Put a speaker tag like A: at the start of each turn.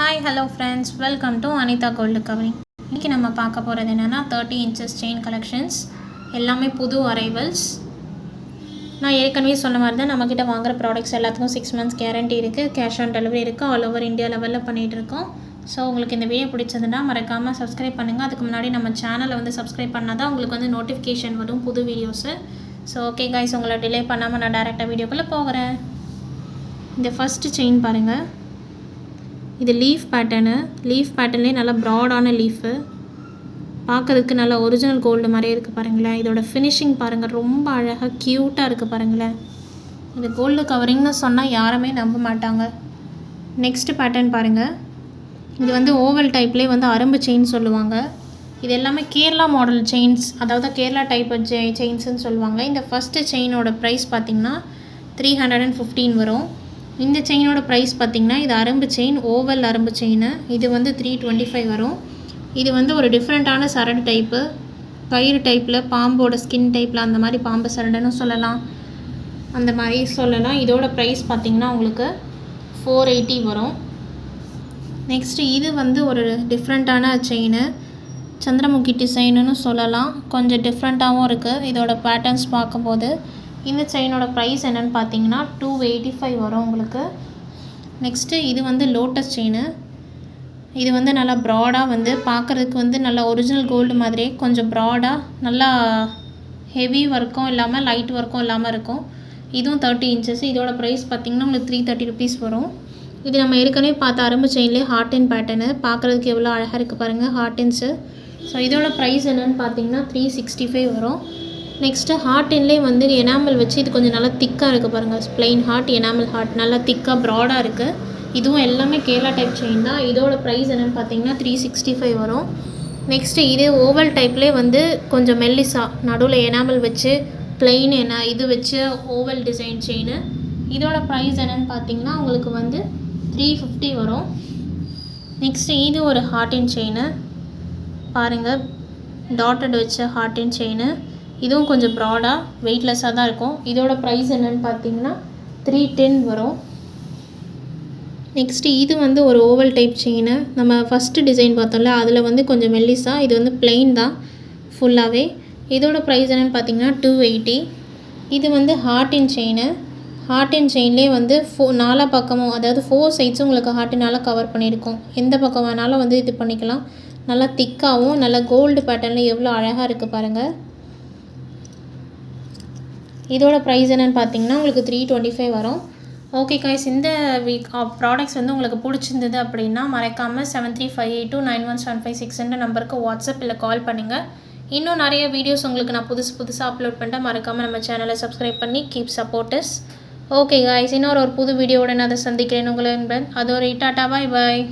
A: Hi, hello friends. Welcome to Anita Gold Covering. இன்னைக்கு நம்ம பார்க்க போகிறது என்னன்னா 30 inches chain collections. எல்லாமே புது அரைவல்ஸ். நான் ஏற்கனவே சொன்ன மாதிரி தான் நம்மக்கிட்ட வாங்குற ப்ராடக்ட்ஸ் எல்லாத்துக்கும் 6 months கேரண்டி இருக்குது, கேஷ் ஆன் டெலிவரி இருக்குது, ஆல் ஓவர் இந்தியா லெவலில் பண்ணிகிட்டு இருக்கோம். ஸோ உங்களுக்கு இந்த வீடியோ பிடிச்சதுன்னா மறக்காமல் சப்ஸ்கிரைப் பண்ணுங்கள். அதுக்கு முன்னாடி நம்ம சேனலை வந்து சப்ஸ்கிரைப் பண்ணால் தான் உங்களுக்கு வந்து நோட்டிஃபிகேஷன் வரும் புது வீடியோஸு. ஸோ ஓகே கைஸ், உங்களை டிலே பண்ணாமல் நான் டேரெக்டாக வீடியோக்குள்ளே போகிறேன். இந்த ஃபஸ்ட்டு செயின் பாருங்கள். இது லீஃப் பேட்டர்ன்லேயே நல்லா ப்ராடான லீஃபு, பார்க்குறதுக்கு நல்லா ஒரிஜினல் கோல்டு மாதிரியே இருக்குது பாருங்களேன். இதோட ஃபினிஷிங் பாருங்கள், ரொம்ப அழகாக க்யூட்டாக இருக்குது பாருங்களேன். இது கோல்டு கவரிங்னு சொன்னால் யாருமே நம்ப மாட்டாங்க. நெக்ஸ்ட்டு பேட்டர்ன் பாருங்கள். இது வந்து ஓவல் டைப்லேயே வந்து அரும்பு செயின் சொல்லுவாங்க. இது எல்லாமே கேரளா மாடல் செயின்ஸ், அதாவது கேரளா டைப் செயின்ஸுன்னு சொல்லுவாங்க. இந்த ஃபஸ்ட்டு செயினோட ப்ரைஸ் பார்த்திங்கன்னா 315 வரும். இந்த செயினோட ப்ரைஸ் பார்த்திங்கன்னா இது அரும்பு செயின், ஓவல் அரும்பு செயின். இது வந்து 325 வரும். இது வந்து ஒரு டிஃப்ரெண்ட்டான சரடு டைப்பு, கயிறு டைப்பில், பாம்போட ஸ்கின் டைப்பில், அந்த மாதிரி பாம்பு சரடுன்னு சொல்லலாம், அந்த மாதிரி சொல்லலாம். இதோட ப்ரைஸ் பார்த்திங்கன்னா உங்களுக்கு 480 வரும். நெக்ஸ்ட்டு இது வந்து ஒரு டிஃப்ரெண்ட்டான செயின், சந்திரமுகி டிசைனுன்னு சொல்லலாம். கொஞ்சம் டிஃப்ரெண்ட்டாகவும் இருக்குது இதோட பேட்டர்ன்ஸ் பார்க்கும்போது. இந்த செயினோட ப்ரைஸ் என்னென்னு பார்த்தீங்கன்னா 285 வரும் உங்களுக்கு. நெக்ஸ்ட்டு இது வந்து லோட்டஸ் செயின். இது வந்து நல்லா ப்ராடாக வந்து பார்க்குறதுக்கு வந்து நல்லா ஒரிஜினல் கோல்டு மாதிரியே கொஞ்சம் ப்ராடாக நல்லா ஹெவி ஒர்க்கும் இல்லாமல் லைட் ஒர்க்கும் இல்லாமல் இருக்கும். இதுவும் 30 inches. இதோட ப்ரைஸ் பார்த்திங்கன்னா உங்களுக்கு 330 rupees வரும். இது நம்ம ஏற்கனவே பார்த்த அரும்பு செயின்லேயே ஹார்ட் அண்ட் பேட்டர்னு, பார்க்குறதுக்கு எவ்வளோ அழகாக இருக்குது பாருங்கள் ஹார்டின்ஸு. ஸோ இதோட ப்ரைஸ் என்னென்னு பார்த்தீங்கன்னா 365 வரும். நெக்ஸ்ட்டு ஹார்டின்லேயே வந்து எனாமல் வச்சு இது கொஞ்சம் நல்லா திக்காக இருக்குது பாருங்கள். ஸ்ப்ளைன் ஹார்ட், எனாமல் ஹார்ட், நல்லா திக்காக ப்ராடாக இருக்குது. இதுவும் எல்லாமே கேரளா டைப் செயின் தான். இதோட ப்ரைஸ் என்னென்னு பார்த்தீங்கன்னா 365 வரும். நெக்ஸ்ட்டு இதே ஓவல் டைப்லேயே வந்து கொஞ்சம் மெல்லிசா நடுவில் எனாமல் வச்சு ப்ளைன் இது வச்சு ஓவல் டிசைன் செயின். இதோட ப்ரைஸ் என்னென்னு பார்த்தீங்கன்னா உங்களுக்கு வந்து 350 வரும். நெக்ஸ்ட்டு இது ஒரு ஹார்டின் செயின் பாருங்கள், டாட்டட் வச்ச ஹார்டின் செயின். இதுவும் கொஞ்சம் ப்ராடாக வெயிட்லெஸ்ஸாக தான் இருக்கும். இதோட ப்ரைஸ் என்னென்னு பார்த்தீங்கன்னா 310 வரும். நெக்ஸ்ட்டு இது வந்து ஒரு ஓவல் டைப் செயின். நம்ம ஃபஸ்ட்டு டிசைன் பார்த்தோம்ல, அதில் வந்து கொஞ்சம் மெல்லிஸா, இது வந்து பிளெயின் தான் ஃபுல்லாகவே. இதோட ப்ரைஸ் என்னென்னு பார்த்தீங்கன்னா 280. இது வந்து ஹார்டின் செயின். ஹார்டின் செயின்லேயே வந்து 4 பக்கமும், அதாவது 4 சைட்ஸும் உங்களுக்கு ஹார்டினால் கவர் பண்ணியிருக்கோம். எந்த பக்கம் வேணாலும் வந்து இது பண்ணிக்கலாம். நல்லா திக்காகவும் நல்லா கோல்டு பேட்டர்னில் எவ்வளோ அழகாக இருக்குது பாருங்கள். இதோட ப்ரைஸ் என்னென்னு பார்த்தீங்கன்னா உங்களுக்கு 325 வரும். ஓகே காய்ஸ், இந்த ப்ராடக்ட்ஸ் வந்து உங்களுக்கு பிடிச்சிருந்தது அப்படின்னா மறக்காமல் 7358291756 நம்பருக்கு வாட்ஸ்அப் இல்லை கால் பண்ணுங்கள். இன்னும் நிறைய வீடியோஸ் உங்களுக்கு நான் புதுசாக அப்லோட் பண்ணிட்டேன். மறக்காமல் நம்ம சேனலை சப்ஸ்கிரைப் பண்ணி கீப் சப்போர்ட்டஸ். ஓகே காய்ஸ், இன்னொரு புது வீடியோவுடன் அதை சந்திக்கிறேன் உங்களை. அது ஒரு டாட்டா, பாய் பாய்.